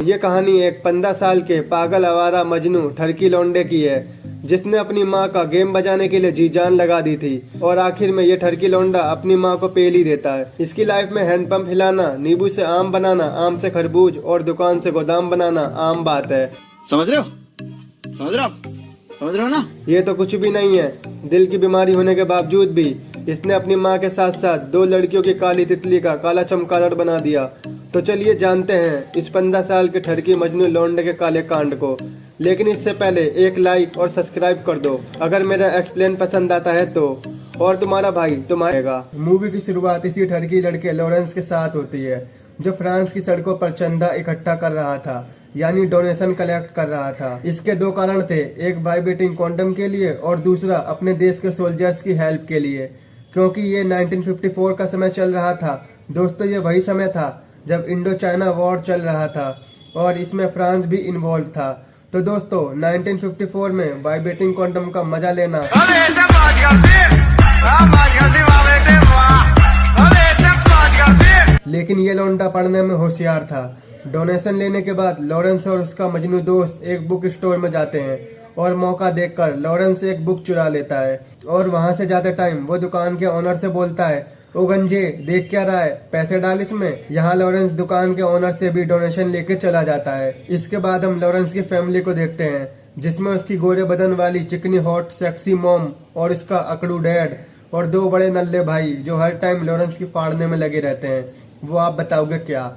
ये कहानी एक 15 साल के पागल आवारा मजनू ठरकी लौंडे की है, जिसने अपनी माँ का गेम बजाने के लिए जी जान लगा दी थी और आखिर में ये ठरकी लौंडा अपनी माँ को पेल ही देता है। इसकी लाइफ में हैंडपंप हिलाना, नींबू से आम बनाना, आम से खरबूज और दुकान से गोदाम बनाना आम बात है। समझ रहे हो? समझ रहे हो आप? समझ रहे हो ना? ये तो कुछ भी नहीं है। दिल की बीमारी होने के बावजूद भी इसने अपनी माँ के साथ साथ 2 लड़कियों की काली तितली का काला चमगादड़ बना दिया। तो चलिए जानते हैं इस 15 साल के ठरकी मजनू लौंडे के काले कांड को। लेकिन इससे पहले एक लाइक और सब्सक्राइब कर दो अगर मेरा एक्सप्लेन पसंद आता है तो। और तुम्हारा भाई तुम्हारेगा। मूवी की शुरुआत इसी ठरकी लड़के लॉरेंस के साथ होती है, जो फ्रांस की सड़कों पर चंदा इकट्ठा कर रहा था, यानी डोनेशन कलेक्ट कर रहा था। इसके 2 कारण थे, एक वाइब्रेटिंग कॉन्डम के लिए और दूसरा अपने देश के सोल्जर्स की हेल्प के लिए, क्योंकि ये 1954 का समय चल रहा था। दोस्तों, ये वही समय था जब इंडो चाइना वॉर चल रहा था और इसमें फ्रांस भी इन्वॉल्व था। तो दोस्तों, 1954 में वाइब्रेटिंग कॉन्डम का मजा लेना लेकिन ये लौंडा पढ़ने में होशियार था। डोनेशन लेने के बाद लॉरेंस और उसका मजनू दोस्त एक बुक स्टोर में जाते हैं और मौका देखकर लॉरेंस एक बुक चुरा लेता है और वहां से जाते टाइम वो दुकान के ओनर से बोलता है, ओ गंजे, देख क्या रहा है, पैसे डाल इसमें। यहाँ लॉरेंस दुकान के ओनर से भी डोनेशन लेके चला जाता है। इसके बाद हम लॉरेंस की फैमिली को देखते हैं, जिसमें उसकी गोरे बदन वाली चिकनी हॉट सेक्सी मॉम और उसका अकड़ू डैड और 2 बड़े नल्ले भाई जो हर टाइम लॉरेंस की फाड़ने में लगे रहते हैं। वो आप बताओगे क्या?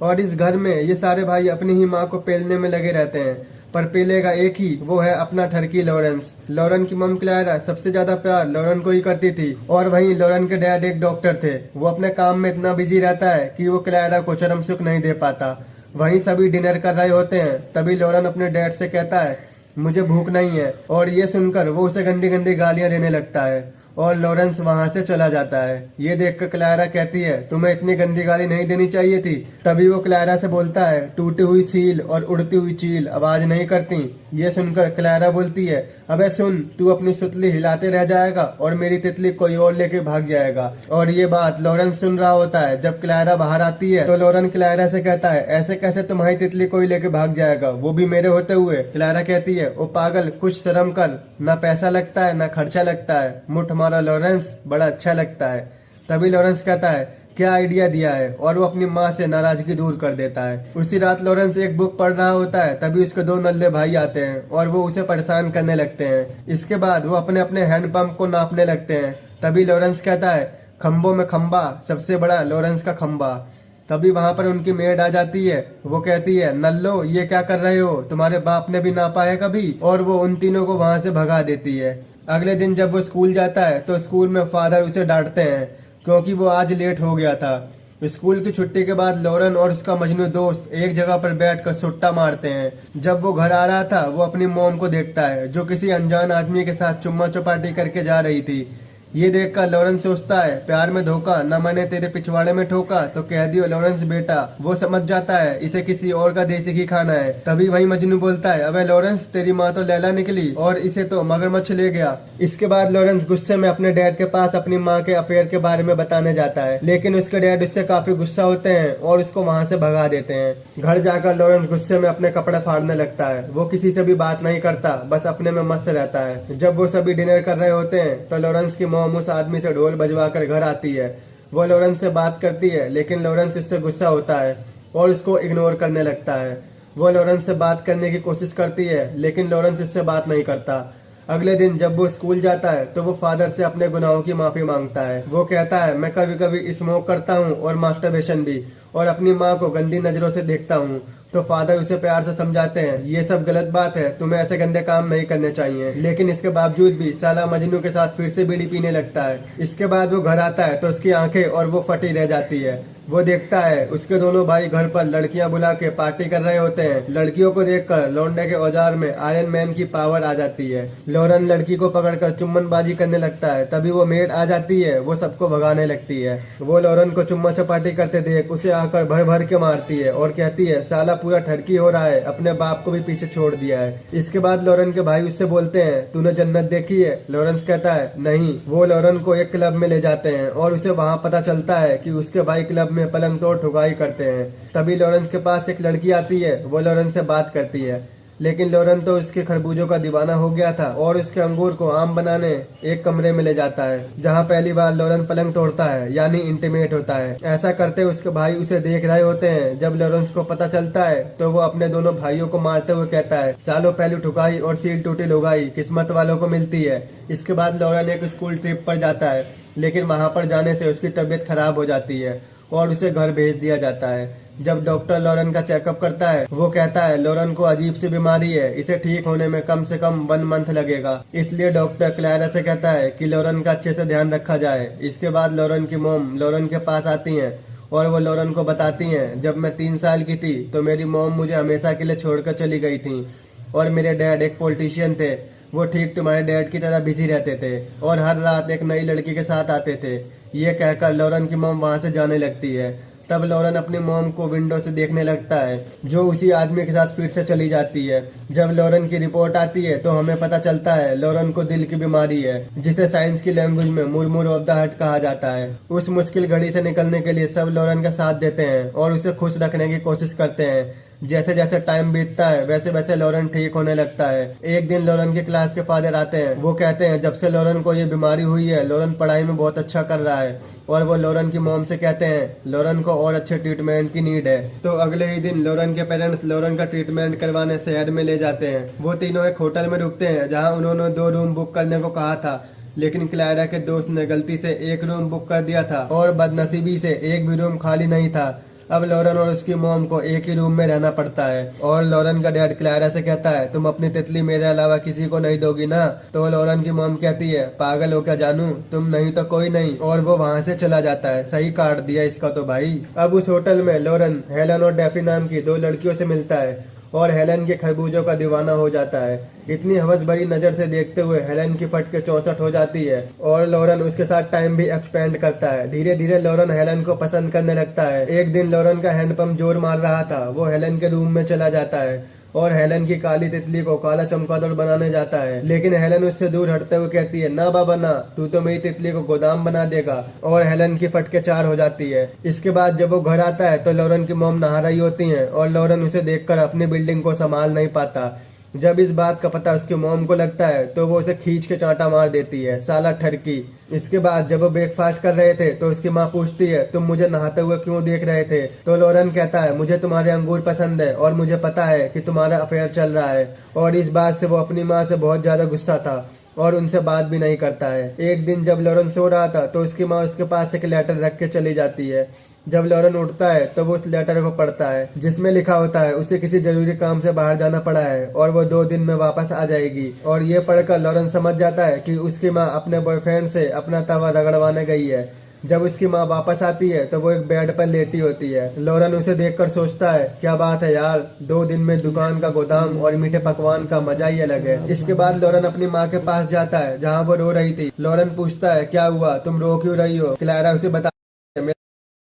और इस घर में ये सारे भाई अपनी ही माँ को पेलने में लगे रहते हैं, पर पेलेगा एक ही, वो है अपना ठरकी लॉरेंस। लॉरेन की मम क्लारा सबसे ज्यादा प्यार लॉरेन को ही करती थी और वहीं लॉरेन के डैड एक डॉक्टर थे। वो अपने काम में इतना बिजी रहता है कि वो क्लारा को चरम सुख नहीं दे पाता। वहीं सभी डिनर कर रहे होते हैं, तभी लॉरेन अपने डैड से कहता है, मुझे भूख नहीं है, और ये सुनकर वो उसे गंदी गंदी गालियां देने लगता है और लॉरेंस वहां से चला जाता है। ये देखकर क्लारा कहती है, तुम्हें इतनी गंदी गाली नहीं देनी चाहिए थी। तभी वो क्लारा से बोलता है, टूटी हुई सील और उड़ती हुई चील आवाज नहीं करती। ये सुनकर क्लारा बोलती है, अबे सुन, तू अपनी सुतली हिलाते रह जाएगा और मेरी तितली कोई और लेके भाग जाएगा। और ये बात लॉरेंस सुन रहा होता है। जब क्लारा बाहर आती है तो लॉरेन क्लारा से कहता है, ऐसे कैसे तुम्हारी तितली कोई लेके भाग जाएगा, वो भी मेरे होते हुए। क्लारा कहती है, ओ पागल, कुछ शर्म कर, ना पैसा लगता है ना खर्चा लगता है, मुठ हमारा लॉरेंस बड़ा अच्छा लगता है। तभी लॉरेंस कहता है, क्या आइडिया दिया है, और वो अपनी माँ से नाराजगी दूर कर देता है। उसी रात लॉरेंस एक बुक पढ़ रहा होता है, तभी उसके 2 नल्ले भाई आते हैं और वो उसे परेशान करने लगते हैं। इसके बाद वो अपने अपने हैंडपंप को नापने लगते हैं। तभी लॉरेंस कहता है, खम्बों में खम्बा, सबसे बड़ा लॉरेंस का खम्बा। तभी वहां पर उनकी मेड आ जाती है। वो कहती है, नल्लो, ये क्या कर रहे हो, तुम्हारे बाप ने भी नापा है कभी? और वो उन तीनों को वहां से भगा देती है। अगले दिन जब वो स्कूल जाता है तो स्कूल में फादर उसे डांटते हैं क्योंकि वो आज लेट हो गया था। स्कूल की छुट्टी के बाद लॉरेन और उसका मजनू दोस्त एक जगह पर बैठकर सुट्टा मारते हैं। जब वो घर आ रहा था वो अपनी मॉम को देखता है, जो किसी अनजान आदमी के साथ चुम्मा चौपाटी करके जा रही थी। ये देखकर लॉरेंस सोचता है, प्यार में धोखा, न मैंने तेरे पिछवाड़े में ठोका तो कह दियो लॉरेंस बेटा। वो समझ जाता है इसे किसी और का देसी घी खाना है। तभी वही मजनू बोलता है, अबे लॉरेंस, तेरी माँ तो लैला निकली और इसे तो मगरमच्छ ले गया। इसके बाद लॉरेंस गुस्से में अपने डैड के पास अपनी माँ के अफेयर के बारे में बताने जाता है, लेकिन उसके डैड उससे काफी गुस्सा होते हैं और उसको वहाँ से भगा देते हैं। घर जाकर लॉरेंस गुस्से में अपने कपड़े फाड़ने लगता है। वो किसी से भी बात नहीं करता, बस अपने में मस्त रहता है। जब वो सभी डिनर कर रहे होते हैं तो लॉरेंस की उस आदमी से ढोल बजवा कर घर आती है। वो लॉरेंस से बात करती है, लेकिन लॉरेंस उससे गुस्सा होता है और उसको इग्नोर करने लगता है। वो लॉरेंस से बात करने की कोशिश करती है, लेकिन लॉरेंस उससे बात नहीं करता। अगले दिन जब वो स्कूल जाता है तो वो फादर से अपने गुनाहों की माफी मांगता है। वो कहता है, मैं कभी कभी स्मोक करता हूँ और मास्टरबेशन भी, और अपनी माँ को गंदी नजरों से देखता हूँ। तो फादर उसे प्यार से समझाते हैं, ये सब गलत बात है, तुम्हें ऐसे गंदे काम नहीं करने चाहिए। लेकिन इसके बावजूद भी साला मजनू के साथ फिर से बीड़ी पीने लगता है। इसके बाद वो घर आता है तो उसकी आंखें और वो फटी रह जाती है। वो देखता है उसके दोनों भाई घर पर लड़कियां बुला के पार्टी कर रहे होते हैं। लड़कियों को देखकर लौंडे के औजार में आयरन मैन की पावर आ जाती है। लॉरेन लड़की को पकड़कर चुम्बनबाजी करने लगता है। तभी वो मेड आ जाती है, वो सबको भगाने लगती है। वो लॉरेन को चुम्मा चपाटी करते देख उसे आकर भर भर के मारती है और कहती है, साला पूरा ठरकी हो रहा है, अपने बाप को भी पीछे छोड़ दिया है। इसके बाद लॉरेन के भाई उससे बोलते हैं, तूने जन्नत देखी है? लॉरेंस कहता है नहीं। वो लॉरेन को एक क्लब में ले जाते हैं और उसे वहाँ पता चलता है कि उसके भाई क्लब में पलंग तोड़ ठुकाई करते हैं। तभी लॉरेंस के पास एक लड़की आती है। वो लॉरेंस से बात करती है, लेकिन लॉरेन तो उसके खरबूजों का दीवाना हो गया था और उसके अंगूर को आम बनाने एक कमरे में ले जाता है, जहां पहली बार लॉरेन पलंग तोड़ता है, यानी इंटीमेट होता है। ऐसा करते उसके भाई उसे देख रहे होते हैं। जब लॉरेंस को पता चलता है तो वो अपने दोनों भाइयों को मारते हुए कहता है, सालों पहलू ठुकाई और सील टूटी लुगाई किस्मत वालों को मिलती है। इसके बाद लॉरेन एक स्कूल ट्रिप पर जाता है, लेकिन वहां पर जाने से उसकी तबीयत खराब हो जाती है और उसे घर भेज दिया जाता है। जब डॉक्टर लॉरेन का चेकअप करता है, वो कहता है लॉरेन को अजीब सी बीमारी है, इसे ठीक होने में कम से कम 1 मंथ लगेगा। इसलिए डॉक्टर क्लैरा से कहता है कि लॉरेन का अच्छे से ध्यान रखा जाए। इसके बाद लॉरेन की मॉम लॉरेन के पास आती हैं और वो लॉरेन को बताती हैं, जब मैं 3 साल की थी तो मेरी मॉम मुझे हमेशा के लिए छोड़कर चली गई थी और मेरे डैड एक पॉलिटिशियन थे। वो ठीक तुम्हारे डैड की तरह बिजी रहते थे और हर रात एक नई लड़की के साथ आते थे। ये कहकर लॉरेन की मॉम वहां से जाने लगती है। तब लॉरेन अपनी मॉम को विंडो से देखने लगता है, जो उसी आदमी के साथ फिर से चली जाती है। जब लॉरेन की रिपोर्ट आती है तो हमें पता चलता है लॉरेन को दिल की बीमारी है, जिसे साइंस की लैंग्वेज में मुरमुर ऑफ द हार्ट कहा जाता है। उस मुश्किल घड़ी से निकलने के लिए सब लॉरेन का साथ देते हैं और उसे खुश रखने की कोशिश करते हैं। जैसे जैसे टाइम बीतता है वैसे वैसे लॉरेन ठीक होने लगता है। एक दिन लॉरेन के क्लास के फादर आते हैं। वो कहते हैं जब से लॉरेन को ये बीमारी हुई है लॉरेन पढ़ाई में बहुत अच्छा कर रहा है और वो लॉरेन की मॉम से कहते हैं लॉरेन को और अच्छे ट्रीटमेंट की नीड है। तो अगले ही दिन लॉरेन के पेरेंट्स लॉरेन का ट्रीटमेंट करवाने शहर में ले जाते हैं। वो तीनों एक होटल में रुकते हैं जहाँ उन्होंने 2 रूम बुक करने को कहा था, लेकिन क्लारा के दोस्त ने गलती से 1 रूम बुक कर दिया था और बदनसीबी से एक भी रूम खाली नहीं था। अब लॉरेन और उसकी मॉम को एक ही रूम में रहना पड़ता है और लॉरेन का डैड क्लारा से कहता है तुम अपनी तितली मेरे अलावा किसी को नहीं दोगी ना। तो लॉरेन की मॉम कहती है पागल हो क्या जानू, तुम नहीं तो कोई नहीं, और वो वहां से चला जाता है। सही काट दिया इसका तो भाई। अब उस होटल में लॉरेन हेलन और डेफी नाम की 2 लड़कियों से मिलता है और हेलन के खरबूजों का दीवाना हो जाता है। इतनी हवस भरी नजर से देखते हुए हेलन की फट के 64 हो जाती है और लॉरेन उसके साथ टाइम भी एक्सपेंड करता है। धीरे धीरे लॉरेन हेलन को पसंद करने लगता है। एक दिन लॉरेन का हैंडपंप जोर मार रहा था। वो हेलन के रूम में चला जाता है और हेलन की काली तितली को काला चमगादड़ बनाने जाता है, लेकिन हेलन उससे दूर हटते हुए कहती है ना बाबा ना, तू तो मेरी तितली को गोदाम बना देगा, और हेलन की फटके 4 हो जाती है। इसके बाद जब वो घर आता है तो लॉरेन की मॉम नहा रही होती है और लॉरेन उसे देखकर अपनी बिल्डिंग को संभाल नहीं पाता। जब इस बात का पता उसकी मॉम को लगता है तो वो उसे खींच के चांटा मार देती है, साला ठरकी। इसके बाद जब वो ब्रेकफास्ट कर रहे थे तो उसकी माँ पूछती है तुम मुझे नहाते हुए क्यों देख रहे थे। तो लॉरेन कहता है मुझे तुम्हारे अंगूर पसंद है और मुझे पता है कि तुम्हारा अफेयर चल रहा है। और इस बात से वो अपनी माँ से बहुत ज्यादा गुस्सा था और उनसे बात भी नहीं करता है। एक दिन जब लॉरेन सो रहा था तो उसकी माँ उसके पास एक लेटर रख के चली जाती है। जब लॉरेन उठता है तो वो उस लेटर को पढ़ता है, जिसमें लिखा होता है उसे किसी जरूरी काम से बाहर जाना पड़ा है और वो 2 दिन में वापस आ जाएगी। और ये पढ़कर लॉरेन समझ जाता है कि उसकी माँ अपने बॉयफ्रेंड से अपना तवा रगड़वाने गई है। जब उसकी माँ वापस आती है तो वो एक बेड पर लेटी होती है। लॉरेन उसे देखकर सोचता है क्या बात है यार, 2 दिन में दुकान का गोदाम और मीठे पकवान का मजा ही अलग है। इसके बाद लॉरेन अपनी माँ के पास जाता है जहाँ वो रो रही थी। लॉरेन पूछता है क्या हुआ, तुम रो क्यों रही हो। क्लारा उसे बता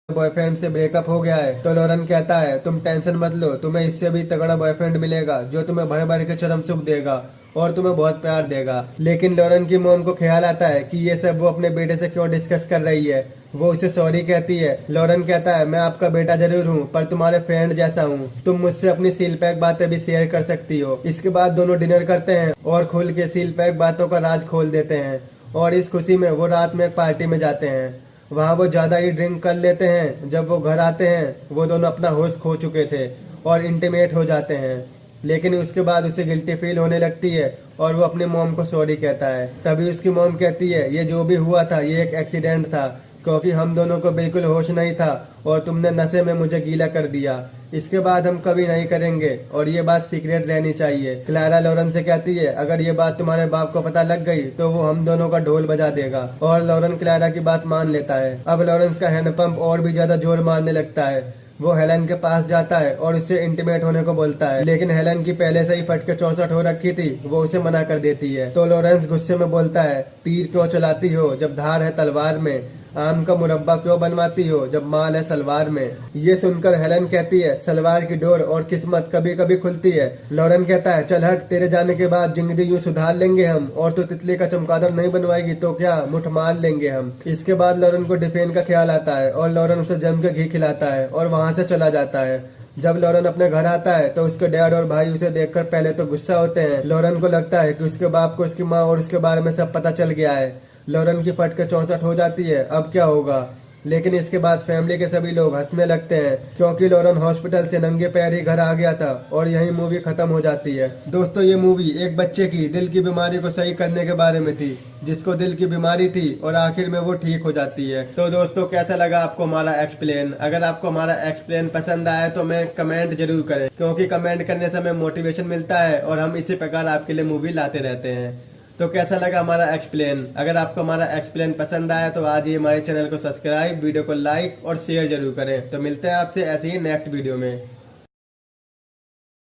बॉयफ्रेंड से ब्रेकअप हो गया है। तो लॉरेन कहता है तुम टेंशन मत लो, तुम्हें इससे भी तगड़ा बॉयफ्रेंड मिलेगा जो तुम्हें भर भर के चरम सुख देगा और तुम्हें बहुत प्यार देगा। लेकिन लॉरेन की मॉम को ख्याल आता है कि ये सब वो अपने बेटे से क्यों डिस्कस कर रही है। वो उसे सॉरी कहती है। लॉरेन कहता है मैं आपका बेटा जरूर हूँ पर तुम्हारे फ्रेंड जैसा हूँ, तुम मुझसे अपनी सील पैक बातें भी शेयर कर सकती हो। इसके बाद दोनों डिनर करते हैं और खुल के सील पैक बातों का राज खोल देते हैं और इस खुशी में वो रात में एक पार्टी में जाते हैं। वहाँ वो ज्यादा ही ड्रिंक कर लेते हैं। जब वो घर आते हैं वो दोनों अपना होश खो चुके थे और इंटीमेट हो जाते हैं, लेकिन उसके बाद उसे गिल्टी फील होने लगती है और वो अपनी मॉम को सॉरी कहता है। तभी उसकी मॉम कहती है ये जो भी हुआ था ये एक एक्सीडेंट था, क्योंकि हम दोनों को बिल्कुल होश नहीं था और तुमने नशे में मुझे गीला कर दिया। इसके बाद हम कभी नहीं करेंगे और ये बात सीक्रेट रहनी चाहिए। क्लारा लॉरेन से कहती है अगर ये बात तुम्हारे बाप को पता लग गई तो वो हम दोनों का ढोल बजा देगा, और लॉरेन क्लारा की बात मान लेता है। अब लॉरेंस का हैंडपंप और भी ज्यादा जोर मारने लगता है। वो हेलन के पास जाता है और उससे इंटीमेट होने को बोलता है, लेकिन हेलन की पहले से ही फटके 64 हो रखी थी। वो उसे मना कर देती है। तो लॉरेंस गुस्से में बोलता है तीर क्यों चलाती हो जब धार है तलवार में। आम का मुरब्बा क्यों बनवाती हो जब माल है सलवार में। ये सुनकर हेलन कहती है सलवार की डोर और किस्मत कभी कभी खुलती है। लॉरेन कहता है चल हट, तेरे जाने के बाद जिंदगी यूं सुधार लेंगे हम, और तो तितली का चमगादड़ नहीं बनवाएगी तो क्या, मुठ मार लेंगे हम। इसके बाद लॉरेन को डिफेन का ख्याल आता है और लॉरेन उसे जम के घी खिलाता है और वहां से चला जाता है। जब लॉरेन अपने घर आता है तो उसके डैड और भाई उसे देखकर पहले तो गुस्सा होते हैं। लॉरेन को लगता है कि उसके बाप को उसकी माँ और उसके बारे में सब पता चल गया है। लॉरेन की फट के 64 हो जाती है, अब क्या होगा। लेकिन इसके बाद फैमिली के सभी लोग हंसने लगते हैं क्योंकि लॉरेन हॉस्पिटल से नंगे पैर ही घर आ गया था और यही मूवी खत्म हो जाती है। दोस्तों ये मूवी एक बच्चे की दिल की बीमारी को सही करने के बारे में थी, जिसको दिल की बीमारी थी और आखिर में वो ठीक हो जाती है। तो दोस्तों कैसा लगा आपको हमारा एक्सप्लेन। अगर आपको हमारा एक्सप्लेन पसंद आया तो मैं कमेंट जरूर करें, क्योंकि कमेंट करने से हमें मोटिवेशन मिलता है और हम इसी प्रकार आपके लिए मूवी लाते रहते हैं। तो कैसा लगा हमारा एक्सप्लेन। अगर आपको हमारा एक्सप्लेन पसंद आया तो आज ही हमारे चैनल को सब्सक्राइब, वीडियो को लाइक और शेयर जरूर करें। तो मिलते हैं आपसे ऐसे ही नेक्स्ट वीडियो में।